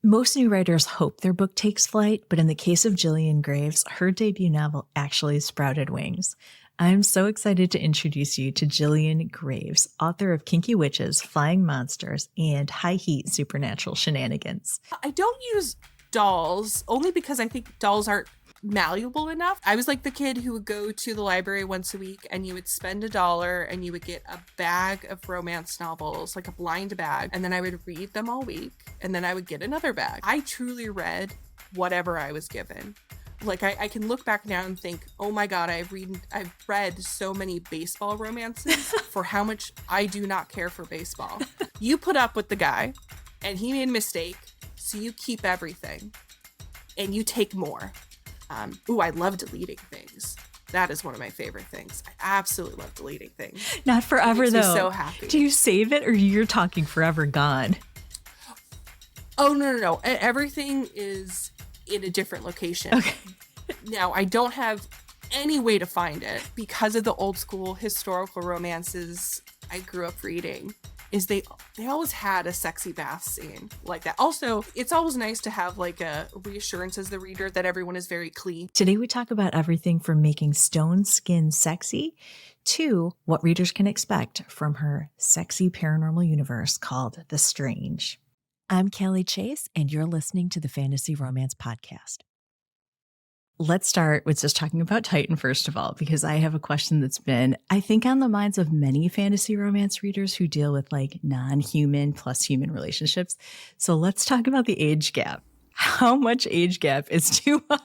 Most new writers hope their book takes flight, but in the case of Jillian Graves, her debut novel actually sprouted wings. I'm so excited to introduce you to Jillian Graves, author of Kinky Witches, Flying Monsters, and High Heat Supernatural Shenanigans. I don't use dolls only because I think dolls aren't malleable enough. I was like the kid who would go to the library once a week and you would spend $1 and you would get a bag of romance novels, like a blind bag, and then I would read them all week and then I would get another bag. I truly read whatever I was given. Like I can look back now and think, oh my God, I've read so many baseball romances for how much I do not care for baseball. You put up with the guy and he made a mistake, so you keep everything and you take more. I love deleting things. That is one of my favorite things. I absolutely love deleting things. Not forever, it makes though. Me so happy. Do you save it, or you're talking forever gone? Oh, no. Everything is in a different location. Okay. Now, I don't have any way to find it because of the old school historical romances I grew up reading. Is they always had a sexy bath scene like that. Also, it's always nice to have like a reassurance as the reader that everyone is very clean. Today we talk about everything from making stone skin sexy to what readers can expect from her sexy paranormal universe called The Strange. I'm Kelly Chase, and you're listening to the Fantasy Romance Podcast. Let's start with just talking about Titan, first of all, because I have a question that's been, I think, on the minds of many fantasy romance readers who deal with like non-human plus human relationships. So let's talk about the age gap. How much age gap is too much?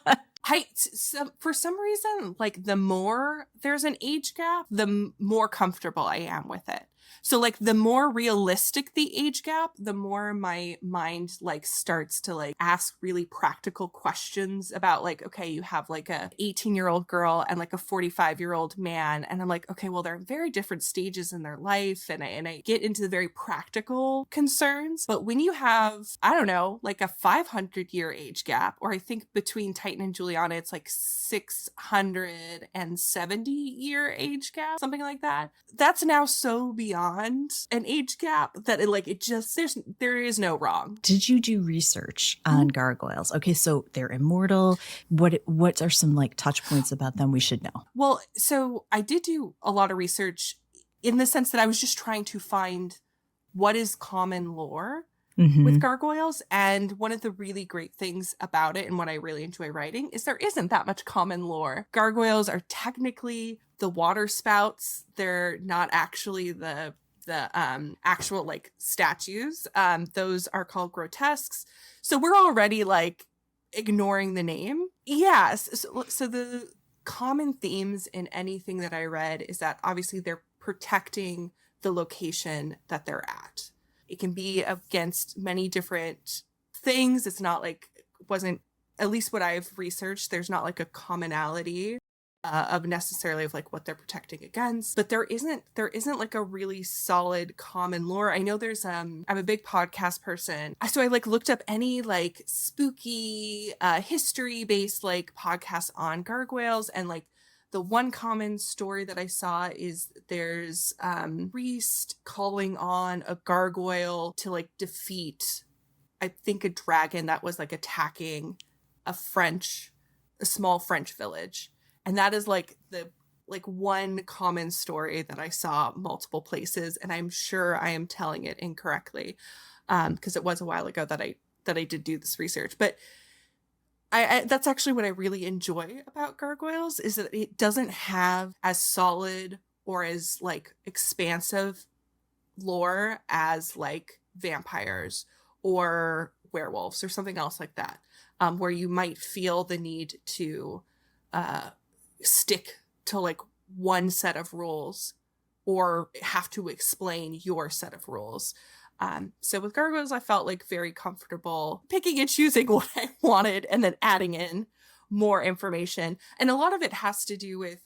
For some reason, like the more there's an age gap, the more comfortable I am with it. So like the more realistic the age gap, the more my mind like starts to like ask really practical questions about like, okay, you have like a 18-year-old girl and like a 45-year-old man. And I'm like, okay, well, they're in very different stages in their life. And I get into the very practical concerns. But when you have, I don't know, like a 500-year age gap, or I think between Titan and Juliana, it's like 670-year age gap, something like that. That's now so beyond an age gap that there is no wrong. Did you do research on gargoyles? Okay, so they're immortal. What are some like touch points about them we should know? Well, so I did do a lot of research in the sense that I was just trying to find what is common lore with gargoyles. And one of the really great things about it and what I really enjoy writing is there isn't that much common lore. Gargoyles are technically the water spouts. They're not actually the actual like statues. Those are called grotesques. So we're already like ignoring the name. Yes. So the common themes in anything that I read is that obviously they're protecting the location that they're at. It can be against many different things. It's not like, wasn't, at least what I've researched, there's not like a commonality of necessarily of like what they're protecting against, but there isn't like a really solid common lore. I know there's I'm a big podcast person, so I like looked up any like spooky history based like podcasts on gargoyles, and like the one common story that I saw is there's priest calling on a gargoyle to like defeat, I think, a dragon that was like attacking a small French village. And that is like the one common story that I saw multiple places, and I'm sure I am telling it incorrectly because it was a while ago that I did do this research. But I that's actually what I really enjoy about gargoyles, is that it doesn't have as solid or as like expansive lore as like vampires or werewolves or something else like that, where you might feel the need to stick to like one set of rules or have to explain your set of rules. So with gargoyles, I felt like very comfortable picking and choosing what I wanted and then adding in more information. And a lot of it has to do with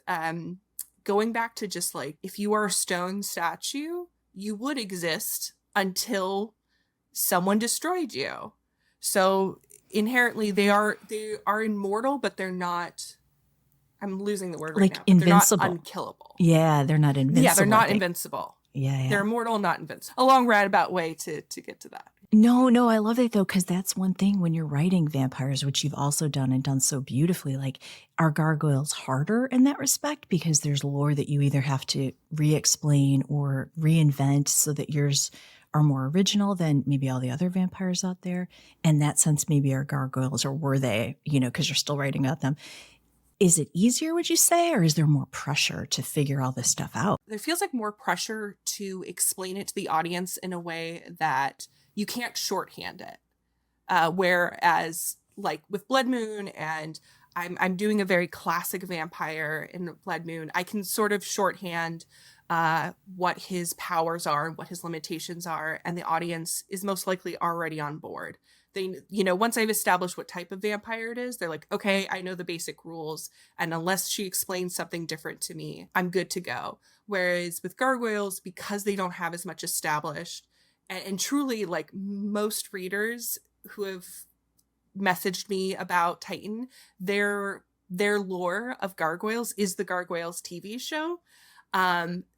going back to just like, if you are a stone statue, you would exist until someone destroyed you. So inherently they are immortal, but they're not, I'm losing the word right like now. Invincible. They're not unkillable. Yeah, they're not invincible. Yeah, they're not invincible. Yeah. They're immortal, not invincible. A long roundabout way to get to that. No, I love it though, because that's one thing when you're writing vampires, which you've also done and done so beautifully. Like, are gargoyles harder in that respect? Because there's lore that you either have to re explain or reinvent so that yours are more original than maybe all the other vampires out there. In that sense, maybe are gargoyles, or were they, because you're still writing about them. Is it easier, would you say, or is there more pressure to figure all this stuff out? There feels like more pressure to explain it to the audience in a way that you can't shorthand it. Whereas, like with Blood Moon, and I'm doing a very classic vampire in Blood Moon, I can sort of shorthand what his powers are and what his limitations are, and the audience is most likely already on board. They, once I've established what type of vampire it is, they're like, okay, I know the basic rules, and unless she explains something different to me, I'm good to go. Whereas with gargoyles, because they don't have as much established, and truly, like, most readers who have messaged me about Titan, their lore of gargoyles is the Gargoyles TV show.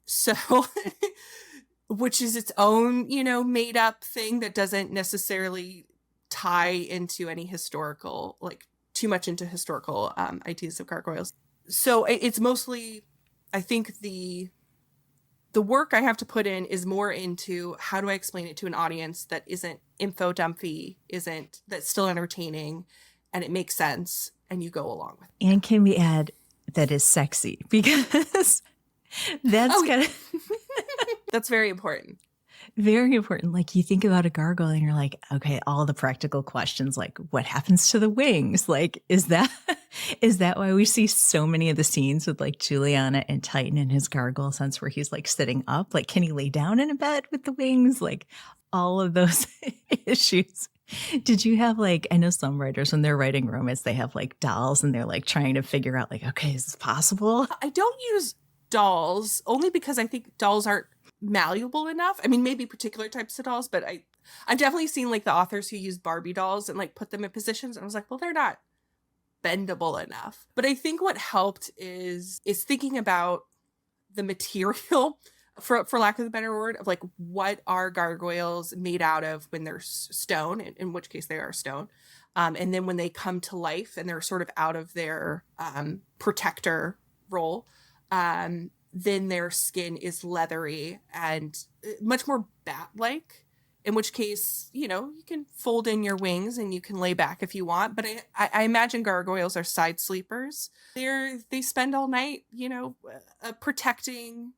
So which is its own, made up thing that doesn't necessarily tie into any historical, like too much into historical ideas of gargoyles. So it's mostly, I think the work I have to put in is more into how do I explain it to an audience that isn't info dumpy, that's still entertaining, and it makes sense, and you go along with it. And can we add that is sexy? Because that's kind of that's very important. Very important. Like, you think about a gargoyle and you're like, okay, all the practical questions, like what happens to the wings? Like, is that why we see so many of the scenes with like Juliana and Titan in his gargoyle sense where he's like sitting up? Like, can he lay down in a bed with the wings? Like, all of those issues. Did you have, like, I know some writers when they're writing romance, they have like dolls and they're like trying to figure out like, okay, is this possible? I don't use dolls only because I think dolls aren't malleable enough. I mean, maybe particular types of dolls, but I've definitely seen like the authors who use Barbie dolls and like put them in positions, and I was like, well, they're not bendable enough. But I think what helped is thinking about the material, for lack of a better word, of like, what are gargoyles made out of when they're stone, in which case they are stone, and then when they come to life and they're sort of out of their protector role, then their skin is leathery and much more bat-like, in which case, you can fold in your wings and you can lay back if you want. But I imagine gargoyles are side sleepers. They spend all night, protecting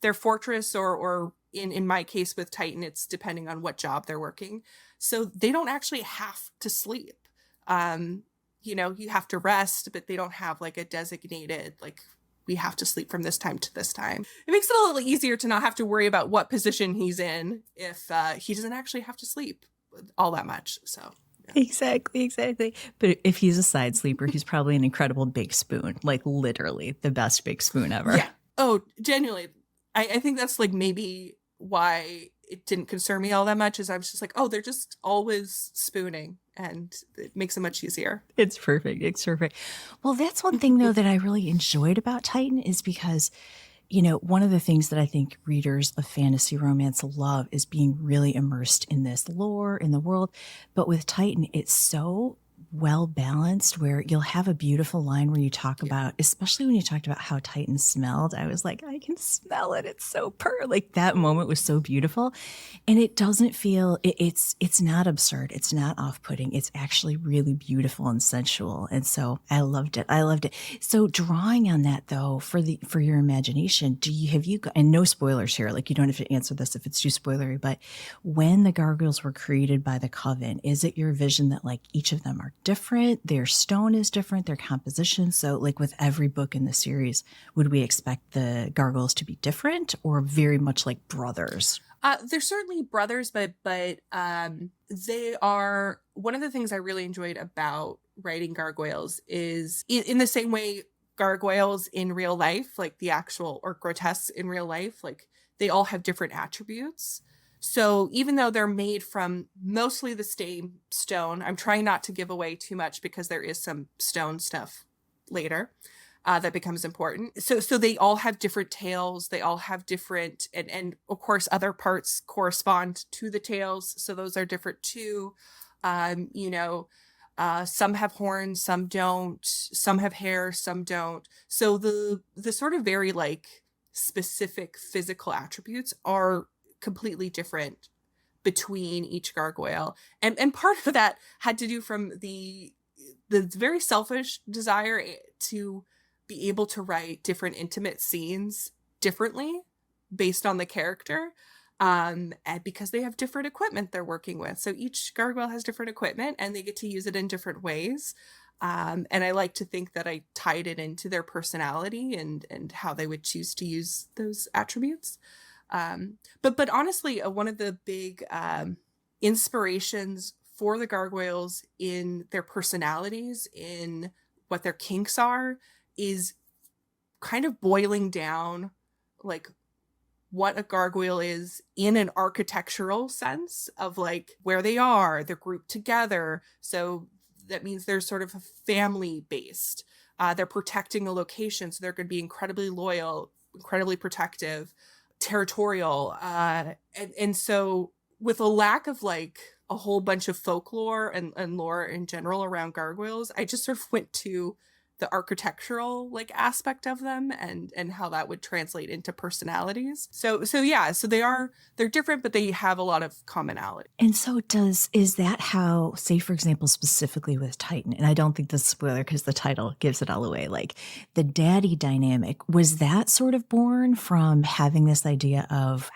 their fortress, or in my case with Titan, it's depending on what job they're working. So they don't actually have to sleep. You have to rest, but they don't have like a designated, like, we have to sleep from this time to this time. It makes it a little easier to not have to worry about what position he's in if he doesn't actually have to sleep all that much. So yeah. Exactly. But if he's a side sleeper, he's probably an incredible big spoon, like literally the best big spoon ever. Yeah. Oh, genuinely. I think that's like maybe why it didn't concern me all that much, is I was just like, oh, they're just always spooning, and it makes it much easier. It's perfect. Well, that's one thing though that I really enjoyed about Titan, is because, one of the things that I think readers of fantasy romance love is being really immersed in this lore, in the world. But with Titan, it's so well balanced, where you'll have a beautiful line where you talk about, especially when you talked about how Titan smelled, I was like, I can smell it. It's so like that moment was so beautiful. And it doesn't feel, it's not absurd. It's not off-putting. It's actually really beautiful and sensual. And so I loved it. So drawing on that though, for your imagination, and no spoilers here, like you don't have to answer this if it's too spoilery, but when the gargoyles were created by the Coven, is it your vision that like each of them are different, their stone is different, their composition? So like with every book in the series, would we expect the gargoyles to be different, or very much like brothers? They're certainly brothers, but they are, one of the things I really enjoyed about writing gargoyles is in the same way gargoyles in real life, like the actual, or grotesques in real life, like they all have different attributes. So even though they're made from mostly the same stone, I'm trying not to give away too much because there is some stone stuff later. that becomes important. So they all have different tails. They all have different, and of course other parts correspond to the tails. So those are different too. You know, some have horns, some don't. Some have hair, some don't. So the sort of very like specific physical attributes are completely different between each gargoyle. And part of that had to do from the very selfish desire to be able to write different intimate scenes differently based on the character. And because they have different equipment they're working with. So each gargoyle has different equipment and they get to use it in different ways. And I like to think that I tied it into their personality and how they would choose to use those attributes. But honestly, one of the big inspirations for the gargoyles in their personalities, in what their kinks are, is kind of boiling down like what a gargoyle is in an architectural sense of like where they are, they're grouped together. So that means they're sort of family based. They're protecting a location. So they're going to be incredibly loyal, incredibly protective, territorial. And so with a lack of like a whole bunch of folklore and lore in general around gargoyles, I just sort of went to the architectural like aspect of them and how that would translate into personalities. So yeah, so they're different, but they have a lot of commonality. And so is that how, say for example, specifically with Titan, and I don't think this is a spoiler because the title gives it all away, like the daddy dynamic, was that sort of born from having this idea of,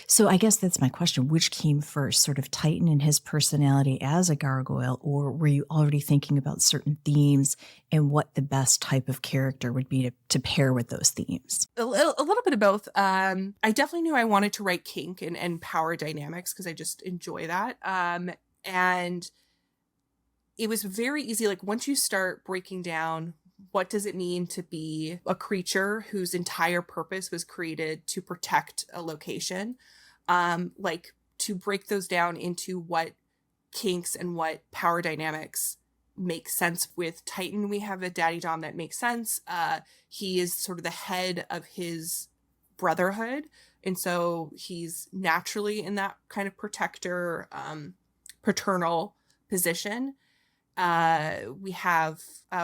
so I guess that's my question, which came first, sort of Titan and his personality as a gargoyle, or were you already thinking about certain themes and what the best type of character would be to pair with those themes? A little bit of both. I definitely knew I wanted to write kink and power dynamics because I just enjoy that. And it was very easy. Like once you start breaking down what does it mean to be a creature whose entire purpose was created to protect a location, like to break those down into what kinks and what power dynamics make sense. With Titan, we have a daddy dom that makes sense. He is sort of the head of his brotherhood, and so he's naturally in that kind of protector, paternal position. We have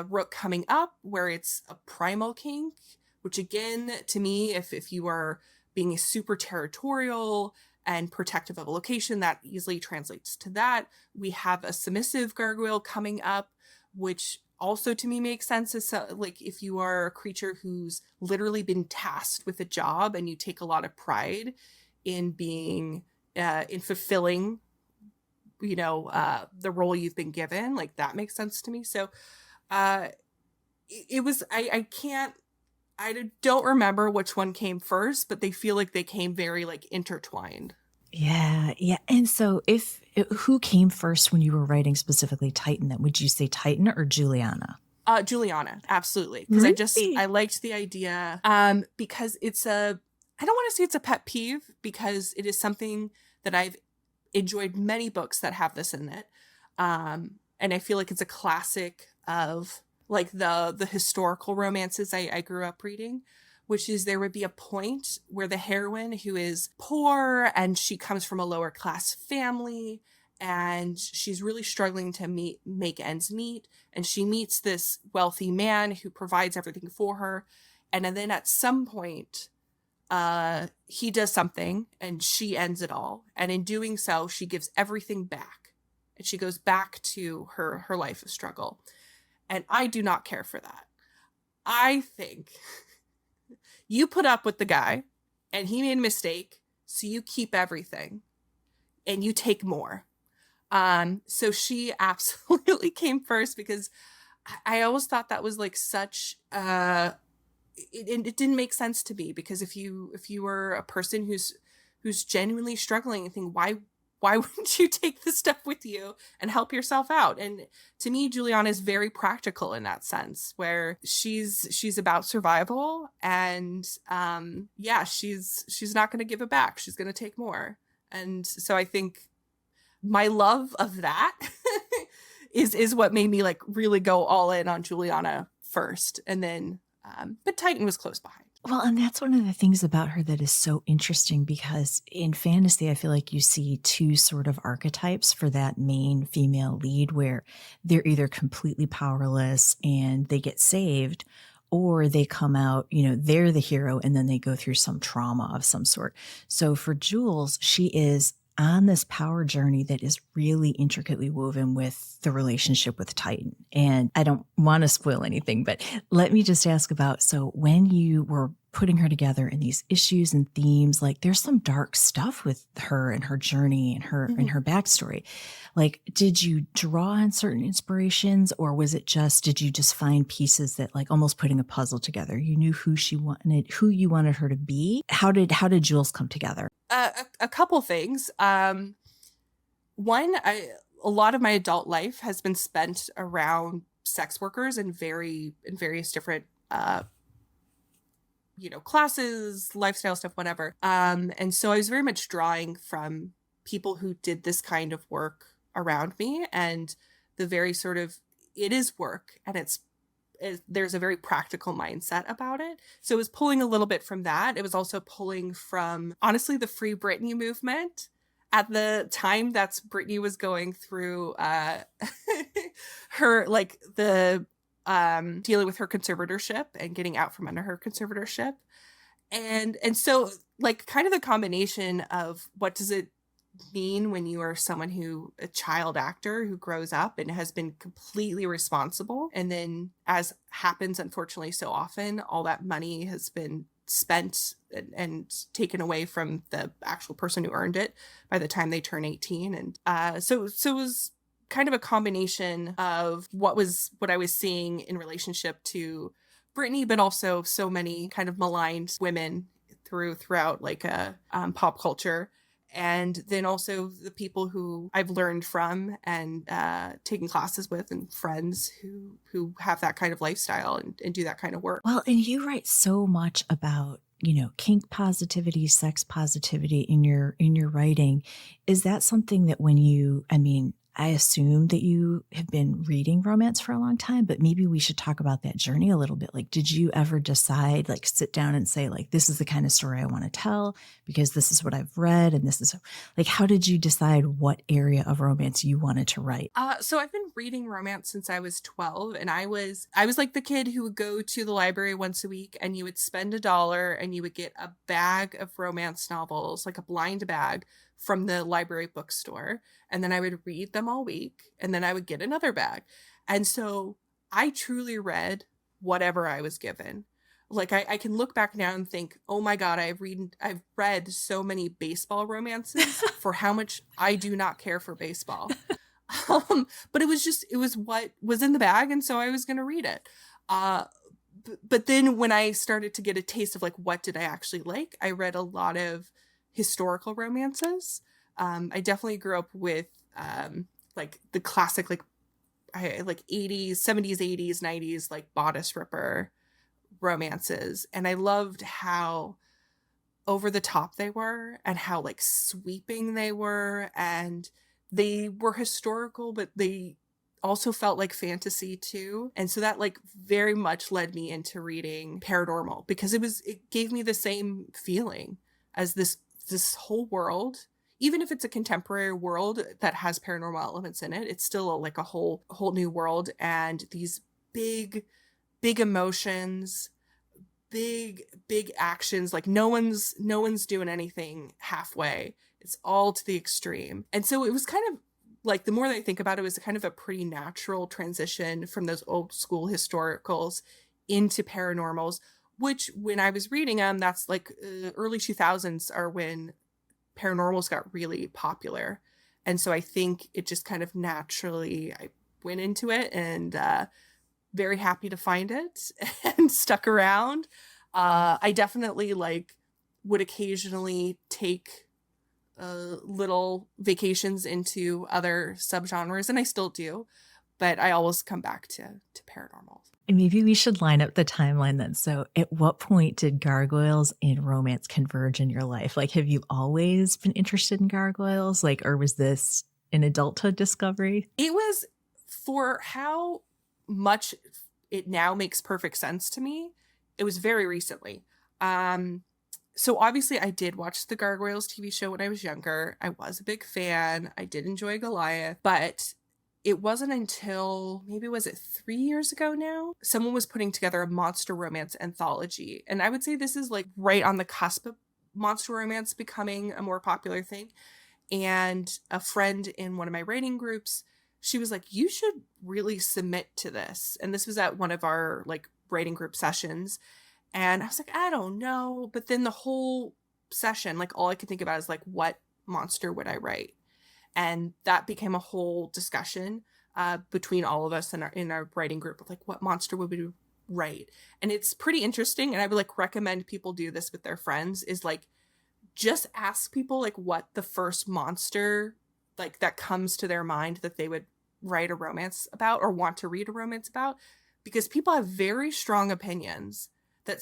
Rook coming up, where it's a primal kink, which again, to me, if you are being super territorial and protective of a location, that easily translates to that. We have a submissive gargoyle coming up, which also to me makes sense. As like if you are a creature who's literally been tasked with a job and you take a lot of pride in being, in fulfilling the role you've been given, like that makes sense to me. So it was, I don't remember which one came first, but they feel like they came very like intertwined. Yeah. And so who came first when you were writing specifically Titan? Then would you say Titan or Juliana? Juliana, absolutely. Because really? I liked the idea, because I don't want to say it's a pet peeve, because it is something that I've enjoyed many books that have this in it. And I feel like it's a classic of like the historical romances I grew up reading, which is there would be a point where the heroine, who is poor and she comes from a lower class family and she's really struggling to make ends meet, and she meets this wealthy man who provides everything for her. And then at some point, he does something and she ends it all. And in doing so, she gives everything back and she goes back to her life of struggle. And I do not care for that. I think you put up with the guy and he made a mistake, so you keep everything and you take more. So she absolutely came first, because I always thought that was like such it didn't make sense to me, because if you were a person who's genuinely struggling, I think why wouldn't you take this stuff with you and help yourself out? And to me, Juliana is very practical in that sense, where she's about survival, and she's not going to give it back. She's going to take more. And so I think my love of that is what made me like really go all in on Juliana first, and then But Titan was close behind. Well, and that's one of the things about her that is so interesting, because in fantasy, I feel like you see two sort of archetypes for that main female lead, where they're either completely powerless and they get saved, or they come out, they're the hero and then they go through some trauma of some sort. So for Jules, she is on this power journey that is really intricately woven with the relationship with Titan. And I don't want to spoil anything, but let me just ask about, so when you were putting her together in these issues and themes, like there's some dark stuff with her and her journey and her and her backstory. Like, did you draw on certain inspirations, or was it just, did you just find pieces that, like, almost putting a puzzle together? You knew who you wanted her to be. How did Jules come together? A couple things. One, a lot of my adult life has been spent around sex workers in various different classes, lifestyle stuff, whatever. And so I was very much drawing from people who did this kind of work around me, and the very sort of, it is work, and there's a very practical mindset about it. So it was pulling a little bit from that. It was also pulling from, honestly, the Free Britney movement. At the time that's Britney was going through her, like, the dealing with her conservatorship and getting out from under her conservatorship. And so, like, kind of the combination of what does it mean when you are a child actor who grows up and has been completely responsible, and then, as happens unfortunately so often, all that money has been spent and taken away from the actual person who earned it by the time they turn 18. And so it was kind of a combination of what I was seeing in relationship to Britney, but also so many kind of maligned women throughout like pop culture. And then also the people who I've learned from and taken classes with, and friends who have that kind of lifestyle and do that kind of work. Well, and you write so much about, kink positivity, sex positivity in your writing. Is that something that I assume that you have been reading romance for a long time, but maybe we should talk about that journey a little bit. Like, did you ever decide, like, sit down and say, like, this is the kind of story I want to tell because this is what I've read, and this is, like, how did you decide what area of romance you wanted to write? So I've been reading romance since I was 12, and I was like the kid who would go to the library once a week, and you would spend $1 and you would get a bag of romance novels, like a blind bag, from the library bookstore, and then I would read them all week, and then I would get another bag. And so I truly read whatever I was given. Like, I can look back now and think, oh my God, I've read so many baseball romances for how much I do not care for baseball. But it was what was in the bag, and so I was going to read it. But then when I started to get a taste of, like, what did I actually like, I read a lot of historical romances. I definitely grew up with like the classic, like 80s, 70s, 80s, 90s, like bodice ripper romances. And I loved how over the top they were, and how, like, sweeping they were, and they were historical, but they also felt like fantasy too. And so that, like, very much led me into reading paranormal, because it gave me the same feeling as this whole world. Even if it's a contemporary world that has paranormal elements in it, it's still like a whole new world, and these big emotions, big actions. Like, no one's doing anything halfway. It's all to the extreme. And so it was kind of like, the more that I think about it, was kind of a pretty natural transition from those old school historicals into paranormals, which, when I was reading them, that's like early 2000s are when paranormals got really popular. And so I think it just kind of naturally, I went into it, and very happy to find it and stuck around. I definitely, like, would occasionally take little vacations into other subgenres, and I still do, but I always come back to paranormal. And maybe we should line up the timeline then. So at what point did gargoyles and romance converge in your life? Like, have you always been interested in gargoyles? Like, or was this an adulthood discovery? It was, for how much it now makes perfect sense to me. It was very recently. So obviously I did watch the Gargoyles TV show when I was younger. I was a big fan. I did enjoy Goliath, but it wasn't until maybe was it 3 years ago now? Someone was putting together a monster romance anthology. And I would say this is like right on the cusp of monster romance becoming a more popular thing. And a friend in one of my writing groups, she was like, you should really submit to this. And this was at one of our like writing group sessions. And I was like, I don't know. But then the whole session, like all I could think about is like, what monster would I write? And that became a whole discussion between all of us in our writing group of like, what monster would we write? And it's pretty interesting. And I would like recommend people do this with their friends, is like, just ask people like what the first monster like that comes to their mind that they would write a romance about or want to read a romance about, because people have very strong opinions that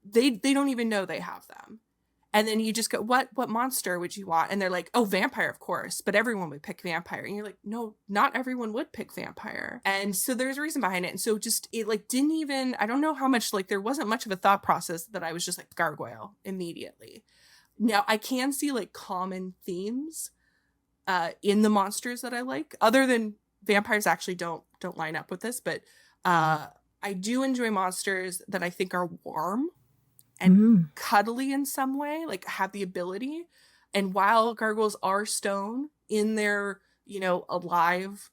they don't even know they have them. And then you just go, what monster would you want? And they're like, oh, vampire, of course. But everyone would pick vampire. And you're like, no, not everyone would pick vampire. And so there's a reason behind it. And so just, it like didn't even, I don't know how much, like there wasn't much of a thought process that I was just like gargoyle immediately. Now I can see like common themes in the monsters that I like, other than vampires actually don't line up with this. But I do enjoy monsters that I think are warm and cuddly in some way, like have the ability. And while gargoyles are stone in their,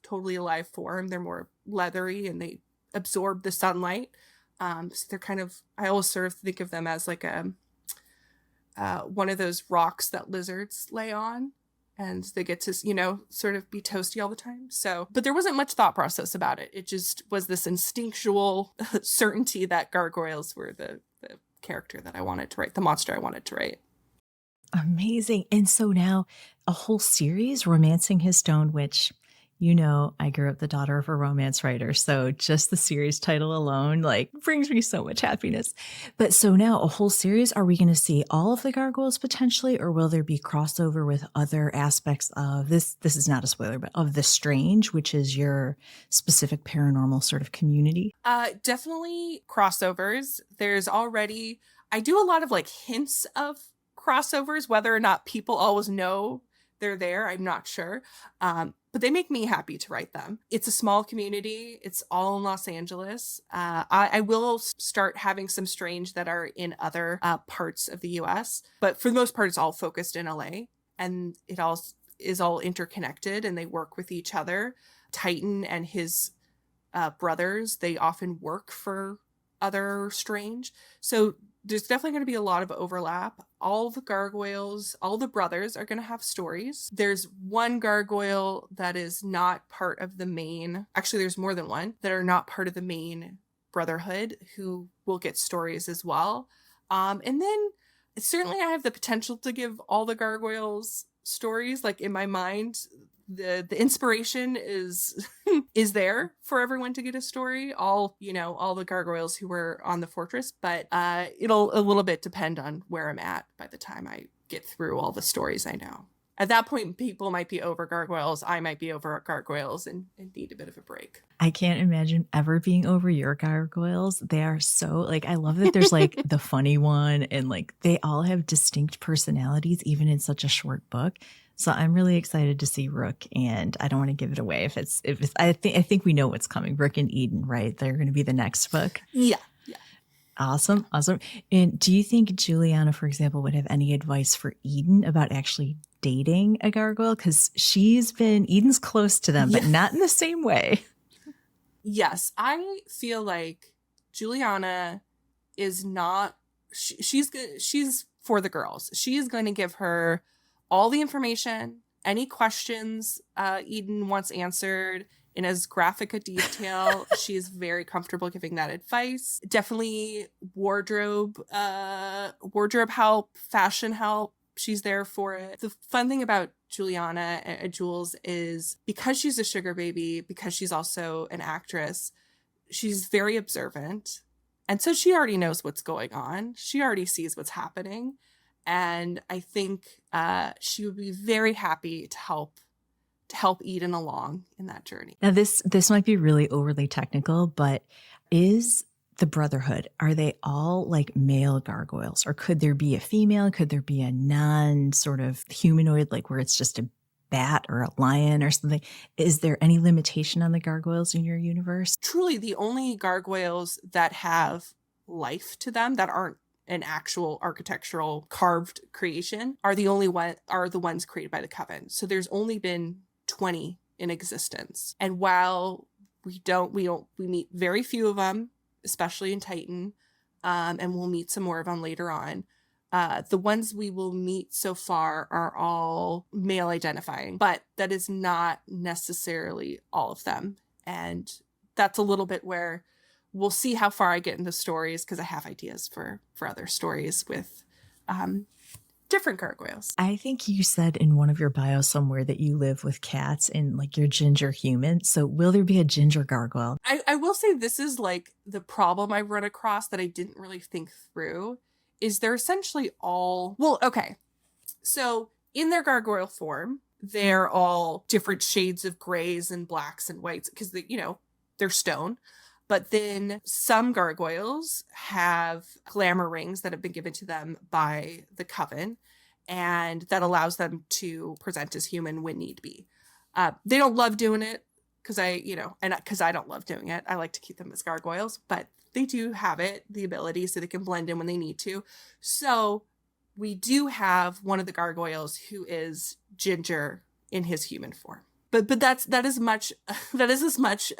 totally alive form, they're more leathery and they absorb the sunlight. So they're kind of, I always sort of think of them as like one of those rocks that lizards lay on. And they get to, sort of be toasty all the time. So, but there wasn't much thought process about it. It just was this instinctual certainty that gargoyles were the character that I wanted to write, the monster I wanted to write. Amazing. And so now a whole series, Romancing His Stone, which, I grew up the daughter of a romance writer. So just the series title alone, like, brings me so much happiness. But so now a whole series, are we going to see all of the gargoyles potentially, or will there be crossover with other aspects of this? This is not a spoiler, but of The Strange, which is your specific paranormal sort of community? Definitely crossovers. There's already, I do a lot of like hints of crossovers, whether or not people always know they're there, I'm not sure. But they make me happy to write them. It's a small community. It's all in Los Angeles. I will start having some Strange that are in other parts of the US, but for the most part, it's all focused in LA, and it all is all interconnected and they work with each other. Titan and his brothers, they often work for other Strange. So there's definitely going to be a lot of overlap. All the gargoyles, all the brothers are going to have stories. There's one gargoyle that is not part of the main, actually there's more than one, that are not part of the main brotherhood who will get stories as well. And then certainly I have the potential to give all the gargoyles stories. Like in my mind, the inspiration is is there for everyone to get a story, all the gargoyles who were on the fortress, but it'll a little bit depend on where I'm at by the time I get through all the stories I know. At that point, people might be over gargoyles, I might be over gargoyles and need a bit of a break. I can't imagine ever being over your gargoyles. They are so, like, I love that there's like the funny one, and like they all have distinct personalities even in such a short book. So I'm really excited to see Rook, and I don't want to give it away if it's I think we know what's coming. Rook and Eden, right? They're going to be the next book. Yeah. Awesome. And do you think Juliana, for example, would have any advice for Eden about actually dating a gargoyle? Because Eden's close to them, but not in the same way. Yes, I feel like Juliana is not. She's for the girls. She is going to give her all the information, any questions Eden wants answered in as graphic a detail. She is very comfortable giving that advice. Definitely wardrobe help, fashion help. She's there for it. The fun thing about Juliana and Jules is, because she's a sugar baby, because she's also an actress, she's very observant. And so she already knows what's going on. She already sees what's happening. And I think she would be very happy to help Eden along in that journey. Now, this might be really overly technical, but is the Brotherhood, are they all like male gargoyles, or could there be a female? Could there be a non sort of humanoid, like where it's just a bat or a lion or something? Is there any limitation on the gargoyles in your universe? Truly, the only gargoyles that have life to them, that aren't an actual architectural carved creation, are the ones created by the Coven. So there's only been 20 in existence. And while we meet very few of them, especially in Titan, and we'll meet some more of them later on. The ones we will meet so far are all male identifying, but that is not necessarily all of them. And that's a little bit where we'll see how far I get in the stories, because I have ideas for other stories with different gargoyles. I think you said in one of your bios somewhere that you live with cats and like you're ginger human. So will there be a ginger gargoyle? I will say this is like the problem I've run across that I didn't really think through, is they're essentially all, well, okay. So in their gargoyle form, they're all different shades of grays and blacks and whites, because they're stone. But then some gargoyles have glamour rings that have been given to them by the Coven, and that allows them to present as human when need be. They don't love doing it, because I don't love doing it. I like to keep them as gargoyles, but they do have the ability, so they can blend in when they need to. So we do have one of the gargoyles who is ginger in his human form. But that is as much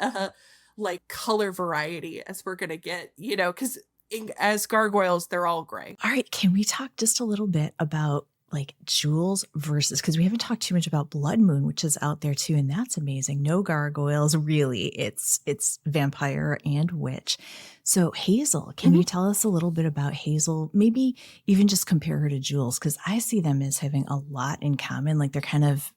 like color variety as we're gonna get, because as gargoyles they're all gray. All right, can we talk just a little bit about like Jules versus, because we haven't talked too much about Blood Moon, which is out there too, and that's amazing. No gargoyles, really. It's vampire and witch. So Hazel, can you tell us a little bit about Hazel? Maybe even just compare her to Jules, because I see them as having a lot in common. Like they're kind of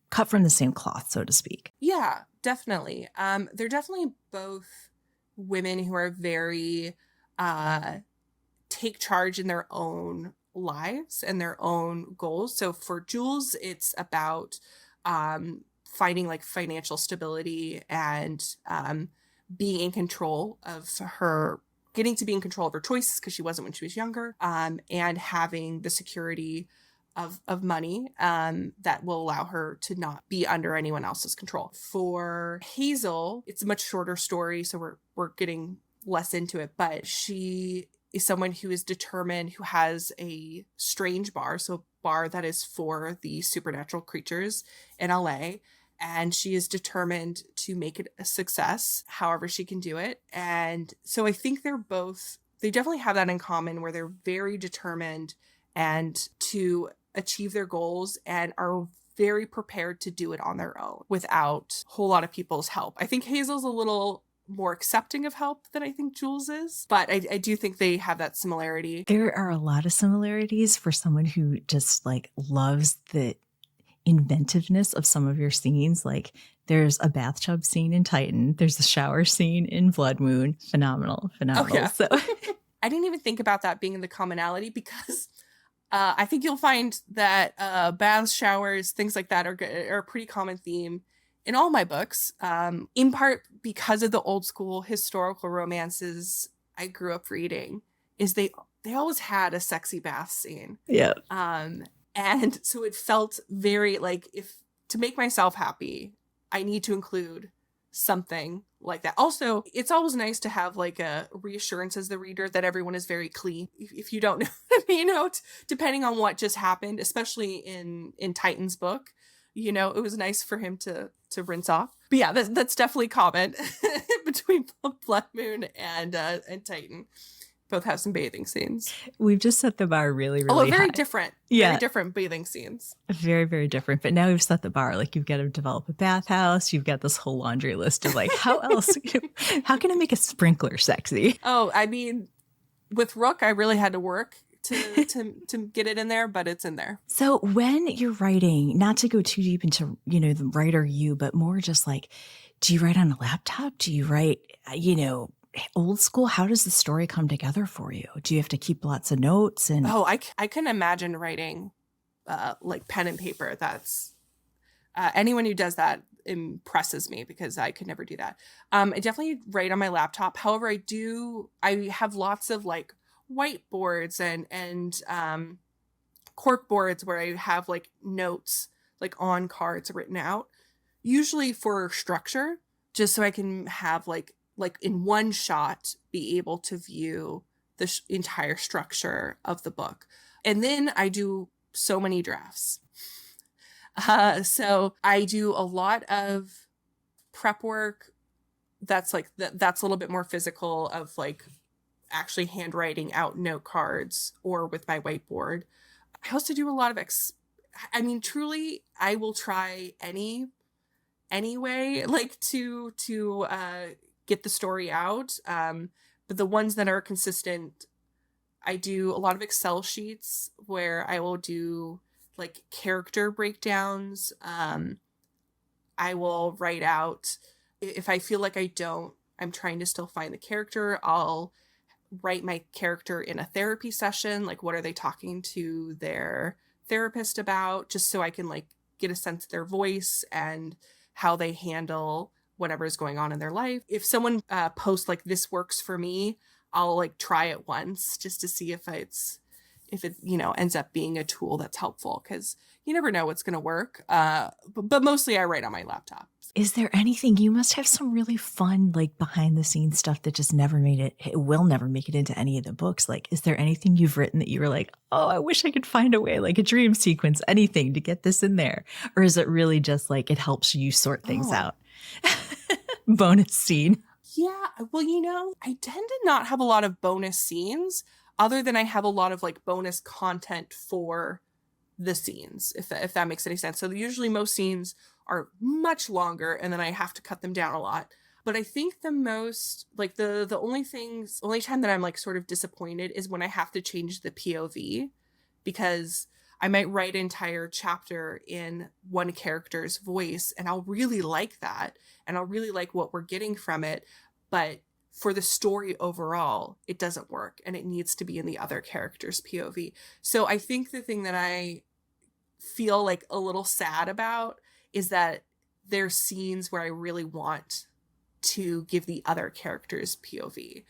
cut from the same cloth, so to speak. Yeah, definitely. They're definitely both women who are very take charge in their own lives and their own goals. So for Jules, it's about finding like financial stability and being in control of her, getting to be in control of her choices, because she wasn't when she was younger, and having the security of money that will allow her to not be under anyone else's control. For Hazel, it's a much shorter story, so we're getting less into it, but she is someone who is determined, who has a strange bar, so a bar that is for the supernatural creatures in LA, and she is determined to make it a success however she can do it. And so I think they definitely have that in common, where they're very determined and to achieve their goals and are very prepared to do it on their own without a whole lot of people's help. I think Hazel's a little more accepting of help than I think Jules is, but I do think they have that similarity. There are a lot of similarities for someone who just like loves the inventiveness of some of your scenes. Like there's a bathtub scene in Titan, there's a shower scene in Blood Moon. Phenomenal. Oh, yeah. So I didn't even think about that being the commonality, because I think you'll find that baths, showers, things like that are a pretty common theme in all my books, in part because of the old school historical romances I grew up reading, is they always had a sexy bath scene. Yeah. And so it felt very like, if to make myself happy, I need to include something like that. Also, it's always nice to have like a reassurance as the reader that everyone is very clean. If you don't know, depending on what just happened, especially in Titan's book, it was nice for him to rinse off. But yeah, that's definitely common between Blood Moon and Titan. Both have some bathing scenes. We've just set the bar really, really very high. different. Yeah. Very different bathing scenes. Very, very different. But now we've set the bar. Like you've got to develop a bathhouse. You've got this whole laundry list of like, how else? How can I make a sprinkler sexy? Oh, I mean, with Rook, I really had to work to get it in there, but it's in there. So when you're writing, not to go too deep into, the writer you, but more just like, do you write on a laptop? Do you write, old school? How does the story come together for you? Do you have to keep lots of notes? And I can imagine writing like pen and paper. That's anyone who does that, impresses me because I could never do that. I definitely write on my laptop. However, I have lots of like whiteboards and cork boards where I have like notes like on cards written out, usually for structure, just so I can have like in one shot be able to view the entire structure of the book. And then I do so many drafts. So I do a lot of prep work that's like that's a little bit more physical, of like actually handwriting out note cards or with my whiteboard. I also do a lot of truly, I will try any way like to get the story out. But the ones that are consistent, I do a lot of Excel sheets where I will do like character breakdowns. I will write out, if I feel like I'm trying to still find the character, I'll write my character in a therapy session. Like, what are they talking to their therapist about? Just so I can like get a sense of their voice and how they handle whatever is going on in their life. If someone posts like, this works for me, I'll like try it once just to see if it ends up being a tool that's helpful, because you never know what's going to work. But mostly I write on my laptop. Is there anything, you must have some really fun, like behind the scenes stuff that just it will never make it into any of the books. Like, is there anything you've written that you were like, oh, I wish I could find a way, like a dream sequence, anything to get this in there? Or is it really just like, it helps you sort things out? Bonus scene. Yeah. Well, I tend to not have a lot of bonus scenes, other than I have a lot of like bonus content for the scenes, if that makes any sense. So usually most scenes are much longer, and then I have to cut them down a lot. But I think the most, like the only time that I'm like sort of disappointed is when I have to change the POV, because I might write an entire chapter in one character's voice, and I'll really like that, and I'll really like what we're getting from it. But for the story overall, it doesn't work, and it needs to be in the other character's POV. So I think the thing that I feel like a little sad about is that there's scenes where I really want to give the other character's POV.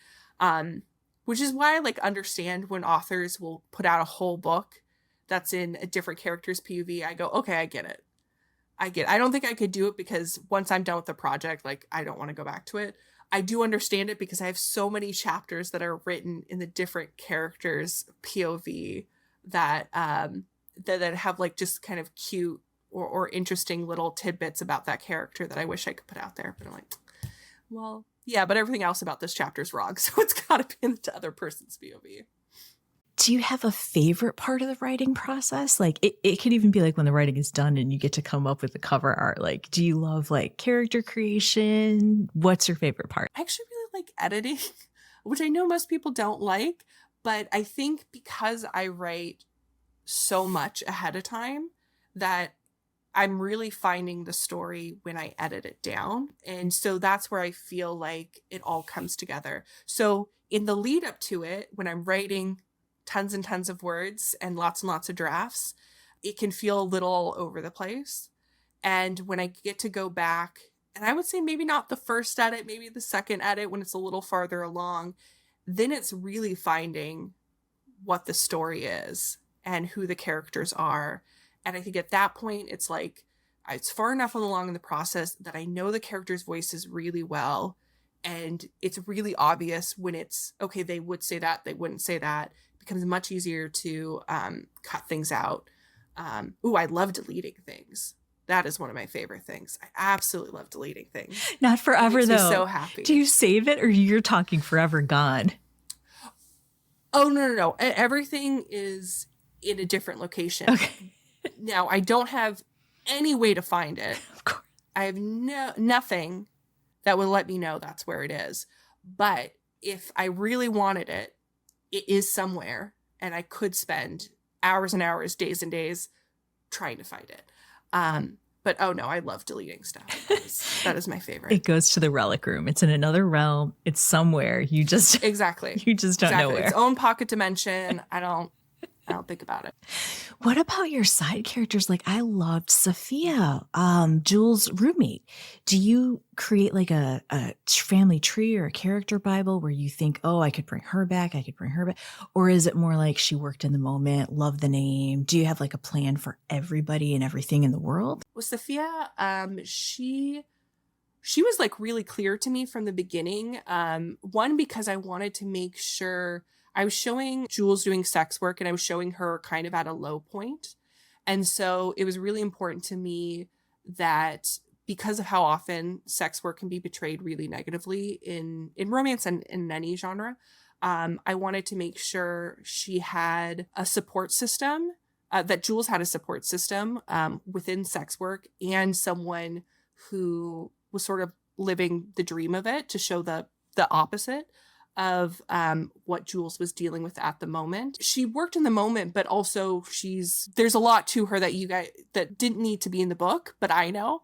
Which is why I like understand when authors will put out a whole book that's in a different character's POV. I go, okay, I get it. I don't think I could do it, because once I'm done with the project, like, I don't want to go back to it. I do understand it because I have so many chapters that are written in the different characters' POV that that have like just kind of cute or interesting little tidbits about that character that I wish I could put out there. But I'm like, well, yeah, but everything else about this chapter is wrong, so it's got to be in the other person's POV. Do you have a favorite part of the writing process? Like, it could even be like when the writing is done and you get to come up with the cover art. Like, do you love like character creation? What's your favorite part? I actually really like editing, which I know most people don't like, but I think because I write so much ahead of time that I'm really finding the story when I edit it down. And so that's where I feel like it all comes together. So in the lead up to it, when I'm writing tons and tons of words and lots of drafts, it can feel a little all over the place. And when I get to go back, and I would say maybe not the first edit, maybe the second edit when it's a little farther along, then it's really finding what the story is and who the characters are. And I think at that point, it's like, it's far enough along in the process that I know the characters' voices really well. And it's really obvious when it's, okay, they would say that, they wouldn't say that. It becomes much easier to cut things out. I love deleting things. That is one of my favorite things. I absolutely love deleting things. Not forever, though. Me so happy. Do you save it, or you're talking forever gone? Oh, no. Everything is in a different location. Okay. Now, I don't have any way to find it. Of course. I have nothing that would let me know that's where it is. But if I really wanted it, it is somewhere, and I could spend hours and hours, days and days trying to find it. But oh no, I love deleting stuff. That is my favorite. It goes to the relic room. It's in another realm. It's somewhere. You just exactly. You just don't know where. Its own pocket dimension. I don't. I don't think about it. What about your side characters? Like, I loved Sophia, Jules' roommate. Do you create like a family tree or a character Bible where you think, oh, I could bring her back, I could bring her back? Or is it more like she worked in the moment, love the name? Do you have like a plan for everybody and everything in the world? With Sophia, she was like really clear to me from the beginning. One, because I wanted to make sure I was showing Jules doing sex work and I was showing her kind of at a low point. And so it was really important to me that because of how often sex work can be portrayed really negatively in romance and in any genre, I wanted to make sure she had a support system, that Jules had a support system within sex work, and someone who was sort of living the dream of it, to show the opposite of what Jules was dealing with at the moment. She worked in the moment, but also there's a lot to her that you guys that didn't need to be in the book, but I know.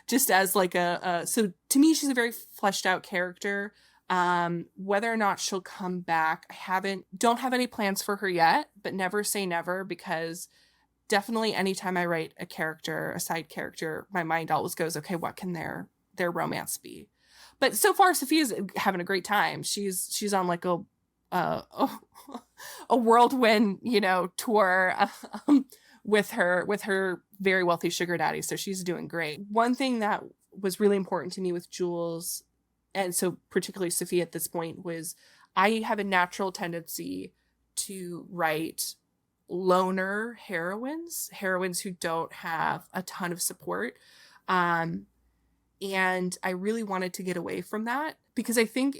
Just as like so to me, she's a very fleshed out character. Whether or not she'll come back, don't have any plans for her yet, but never say never, because definitely anytime I write a side character, my mind always goes, okay, what can their romance be? But so far, Sophia's having a great time. She's on like a whirlwind, tour with her very wealthy sugar daddy. So she's doing great. One thing that was really important to me with Jules, and so particularly Sophia at this point, was I have a natural tendency to write loner heroines who don't have a ton of support. And I really wanted to get away from that, because I think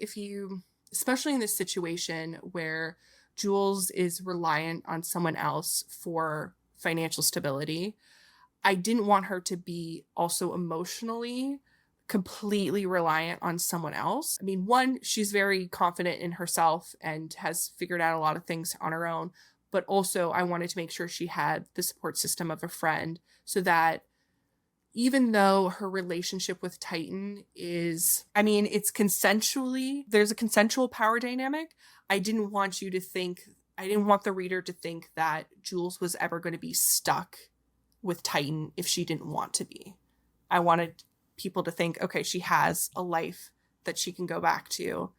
especially in this situation where Jules is reliant on someone else for financial stability, I didn't want her to be also emotionally completely reliant on someone else. I mean, one, she's very confident in herself and has figured out a lot of things on her own, but also I wanted to make sure she had the support system of a friend, so that even though her relationship with Titan there's a consensual power dynamic. I didn't want the reader to think that Jules was ever going to be stuck with Titan if she didn't want to be. I wanted people to think, okay, she has a life that she can go back to,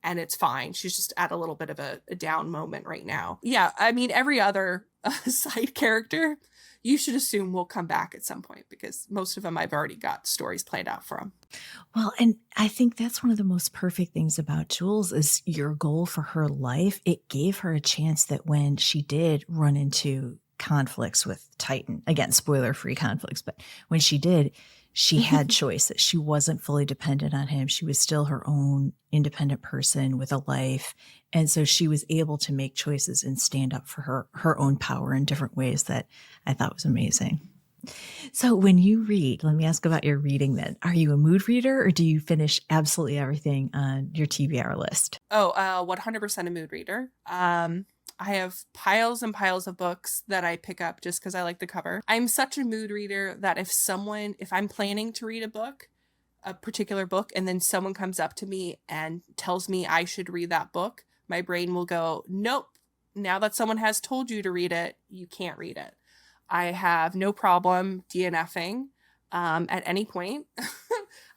and it's fine. She's just at a little bit of a down moment right now. Yeah, I mean, every other side character, you should assume will come back at some point, because most of them I've already got stories planned out from. Well, and I think that's one of the most perfect things about Jules is your goal for her life. It gave her a chance that when she did run into conflicts with Titan, again, spoiler-free conflicts, but when she did, she had choices. She wasn't fully dependent on him. She was still her own independent person with a life. And so she was able to make choices and stand up for her own power in different ways that I thought was amazing. So when you read, let me ask about your reading then. Are you a mood reader, or do you finish absolutely everything on your TBR list? 100% a mood reader. I have piles and piles of books that I pick up just because I like the cover. I'm such a mood reader that if I'm planning to read a particular book, and then someone comes up to me and tells me I should read that book, my brain will go, nope. Now that someone has told you to read it, you can't read it. I have no problem DNFing at any point.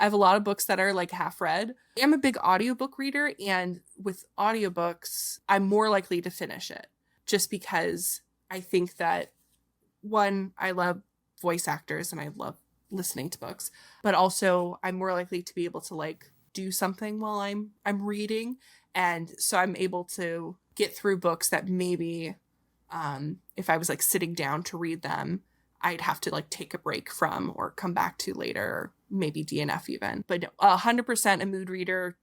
I have a lot of books that are like half read. I'm a big audiobook reader, and with audiobooks, I'm more likely to finish it, just because I think that, one, I love voice actors and I love listening to books, but also I'm more likely to be able to like do something while I'm reading. And so I'm able to get through books that maybe if I was like sitting down to read them, I'd have to like take a break from or come back to later, or maybe DNF even. But 100% a mood reader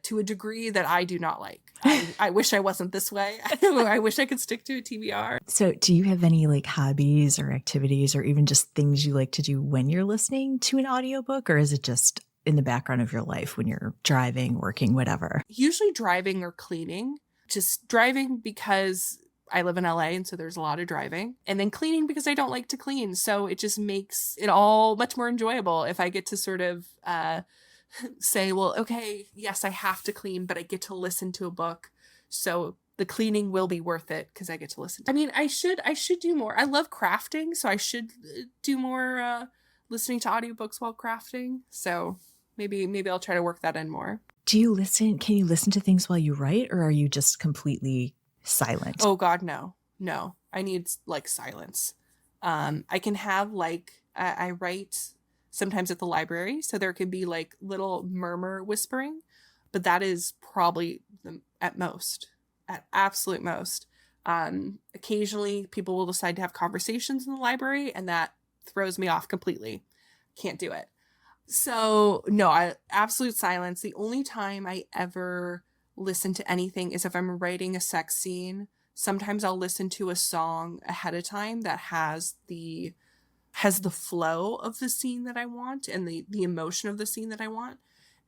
to a degree that I do not like. I wish I wasn't this way. I wish I could stick to a TBR. So do you have any like hobbies or activities or even just things you like to do when you're listening to an audiobook, or is it just in the background of your life when you're driving, working, whatever? Usually driving or cleaning. Just driving because I live in LA, and so there's a lot of driving. And then cleaning because I don't like to clean. So it just makes it all much more enjoyable if I get to sort of say, well, okay, yes, I have to clean, but I get to listen to a book. So the cleaning will be worth it because I get to listen. I mean, I should do more. I love crafting, so I should do more listening to audiobooks while crafting. So maybe I'll try to work that in more. Can you listen to things while you write, or are you just completely silent? Oh God, no. I need like silence. I can have like, I write sometimes at the library, so there can be like little murmur whispering, but that is probably at absolute most. Occasionally people will decide to have conversations in the library, and that throws me off completely. Can't do it. So no, absolute silence. The only time I ever listen to anything is if I'm writing a sex scene. Sometimes I'll listen to a song ahead of time that has the flow of the scene that I want and the emotion of the scene that I want.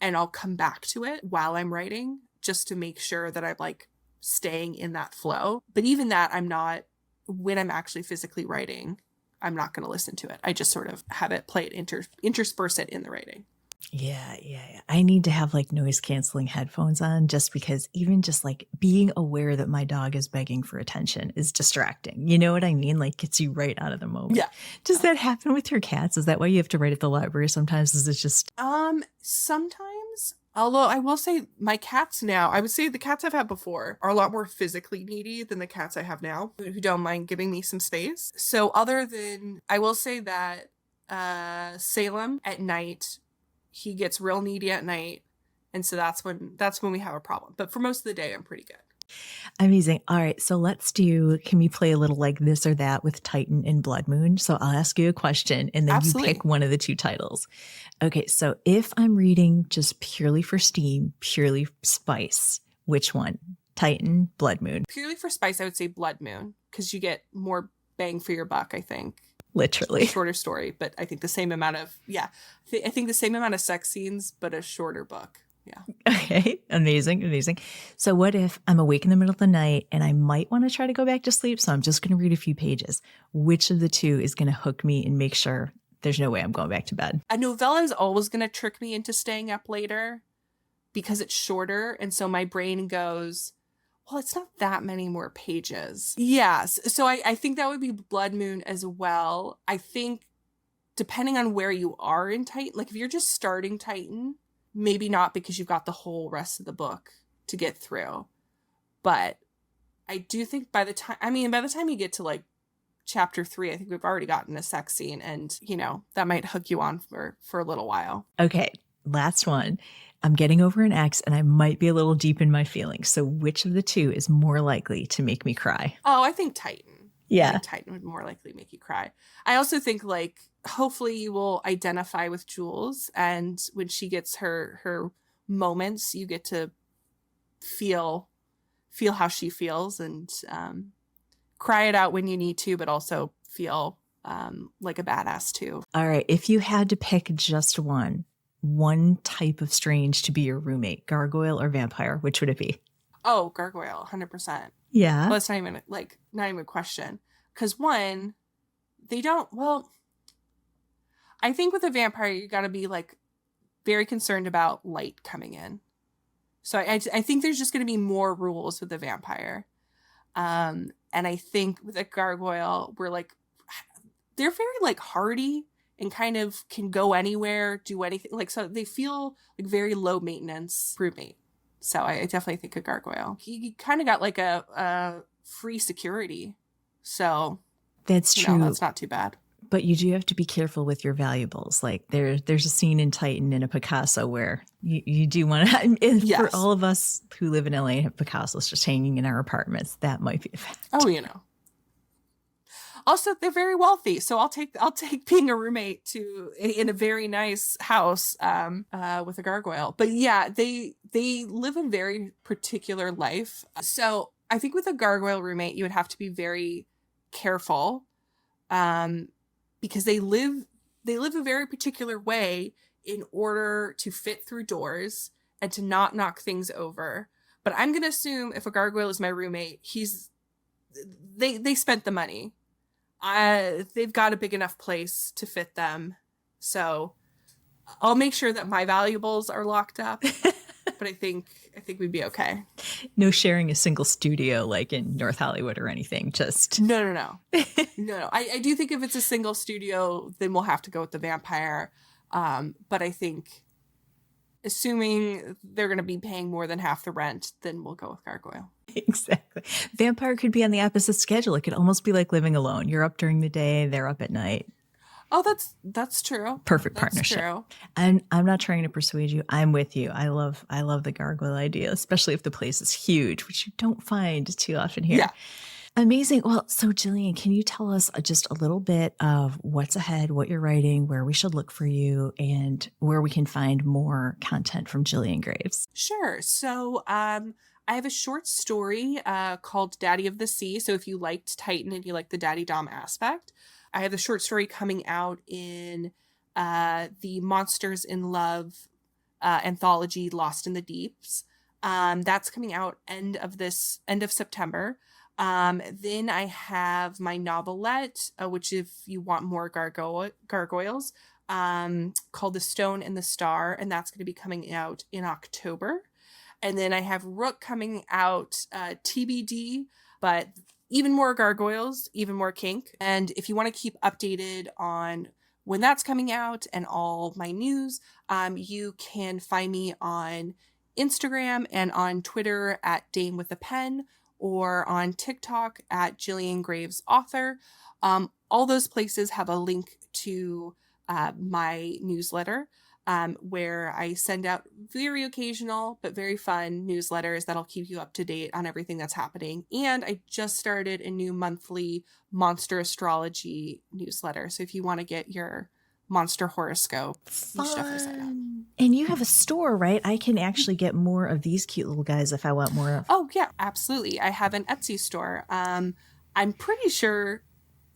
And I'll come back to it while I'm writing just to make sure that I'm like staying in that flow. But even that, when I'm actually physically writing, I'm not going to listen to it. I just sort of have it play it, intersperse it in the writing. Yeah. I need to have like noise canceling headphones on, just because even just like being aware that my dog is begging for attention is distracting. You know what I mean? Like gets you right out of the moment. Yeah. Does that happen with your cats? Is that why you have to write at the library sometimes? Is it just... Sometimes, although I will say my cats now, I would say the cats I've had before are a lot more physically needy than the cats I have now, who don't mind giving me some space. So I will say that Salem at night, he gets real needy at night, and so that's when we have a problem. But for most of the day, I'm pretty good. Amazing. All right, so can we play a little like this or that with Titan and Blood Moon? So I'll ask you a question, and then Absolutely. You pick one of the two titles. Okay, so if I'm reading just purely for steam, purely spice, which one? Titan, Blood Moon? Purely for spice, I would say Blood Moon, because you get more bang for your buck, I think. Literally. Shorter story, but I think the same amount of, I think the same amount of sex scenes, but a shorter book. Yeah. Okay. Amazing. So what if I'm awake in the middle of the night and I might want to try to go back to sleep, so I'm just going to read a few pages. Which of the two is going to hook me and make sure there's no way I'm going back to bed? A novella is always going to trick me into staying up later because it's shorter. And so my brain goes, well, it's not that many more pages. Yes. So I think that would be Blood Moon as well. I think depending on where you are in Titan, like if you're just starting Titan, maybe not, because you've got the whole rest of the book to get through. But I do think by the time you get to like chapter 3, I think we've already gotten a sex scene, and that might hook you on for a little while. Okay. Last one. I'm getting over an ex and I might be a little deep in my feelings. So which of the two is more likely to make me cry? Oh, I think Titan. Yeah. I think Titan would more likely make you cry. I also think like hopefully you will identify with Jules, and when she gets her moments, you get to feel how she feels, and cry it out when you need to, but also feel like a badass too. All right. If you had to pick just one type of strange to be your roommate, gargoyle or vampire, which would it be? Oh, gargoyle, 100%. Yeah. Well, that's not even a question. Because one, I think with a vampire, you got to be like very concerned about light coming in. So I think there's just going to be more rules with the vampire. And I think with a gargoyle, they're very like hardy and kind of can go anywhere, do anything. Like, so they feel like very low maintenance roommate. So I definitely think a gargoyle. He kind of got like a free security. So that's true. That's not too bad. But you do have to be careful with your valuables. Like there's a scene in Titan in a Picasso where you do want to, yes. For all of us who live in LA and have Picassos just hanging in our apartments, that might be a fact. Oh, Also, they're very wealthy, so I'll take being a roommate in a very nice house with a gargoyle. But yeah, they live a very particular life. So I think with a gargoyle roommate, you would have to be very careful, because they live a very particular way in order to fit through doors and to not knock things over. But I'm gonna assume if a gargoyle is my roommate, they spent the money. They've got a big enough place to fit them. So I'll make sure that my valuables are locked up. But but I think we'd be okay. No sharing a single studio like in North Hollywood or anything. Just no. I do think if it's a single studio, then we'll have to go with the vampire. But I think, assuming they're going to be paying more than half the rent, then we'll go with Gargoyle. Exactly. Vampire could be on the opposite schedule. It could almost be like Living Alone. You're up during the day, they're up at night. Oh, that's true. Perfect That's partnership. True. I'm not trying to persuade you. I'm with you. I love the Gargoyle idea, especially if the place is huge, which you don't find too often here. Yeah. Amazing. Well, so Jillian, can you tell us just a little bit of what's ahead, what you're writing, where we should look for you, and where we can find more content from Jillian Graves? Sure. So I have a short story called Daddy of the Sea. So if you liked Titan and you like the Daddy Dom aspect, I have a short story coming out in the Monsters in Love anthology, Lost in the Deeps. That's coming out end of September. Then I have my novelette, which if you want more gargoyles, called The Stone and the Star, and that's going to be coming out in October. And then I have Rook coming out TBD, but even more gargoyles, even more kink. And if you want to keep updated on when that's coming out and all my news, you can find me on Instagram and on Twitter at Dame with a Pen, or on TikTok at Jillian Graves Author. All those places have a link to my newsletter, where I send out very occasional but very fun newsletters that'll keep you up to date on everything that's happening. And I just started a new monthly monster astrology newsletter. So if you want to get your monster horoscope, you should definitely sign up. And you have a store, right? I can actually get more of these cute little guys if I want more of. Oh, yeah, absolutely. I have an Etsy store. I'm pretty sure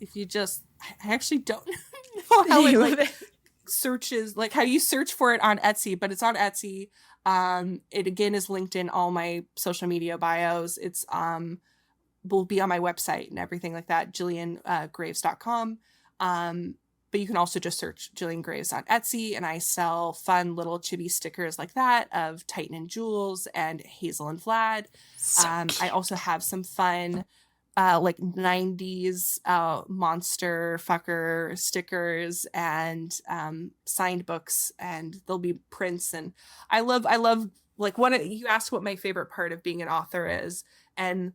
if you just, I actually don't know how it searches, like how you search for it on Etsy, but it's on Etsy. It again is linked in all my social media bios. It's will be on my website and everything like that, JillianGraves.com. But you can also just search Jillian Graves on Etsy, and I sell fun little chibi stickers like that of Titan and Jules and Hazel and Vlad. I also have some fun like 90s monster fucker stickers and signed books, and there'll be prints. And I love like you asked what my favorite part of being an author is, and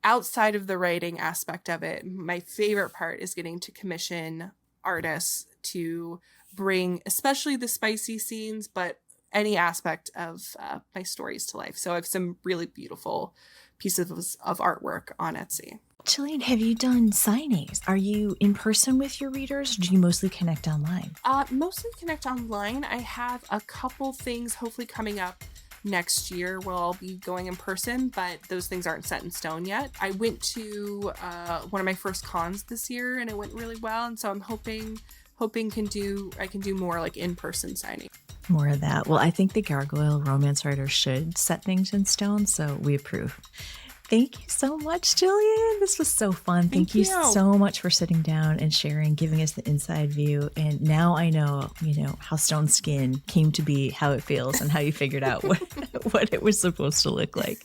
outside of the writing aspect of it, my favorite part is getting to commission artists to bring especially the spicy scenes, but any aspect of my stories to life. So I have some really beautiful pieces of artwork on Etsy. Jillian, have you done signings? Are you in person with your readers, or do you mostly connect online? Mostly connect online. I have a couple things hopefully coming up next year where I'll be going in person, but those things aren't set in stone yet. I went to one of my first cons this year and it went really well, and so I'm hoping I can do more like in-person signing. More of that. Well, I think the Gargoyle romance writers should set things in stone, so we approve. Thank you so much, Jillian. This was so fun. Thank you so much for sitting down and sharing, giving us the inside view. And now I know, how Stone Skin came to be, how it feels, and how you figured out what it was supposed to look like.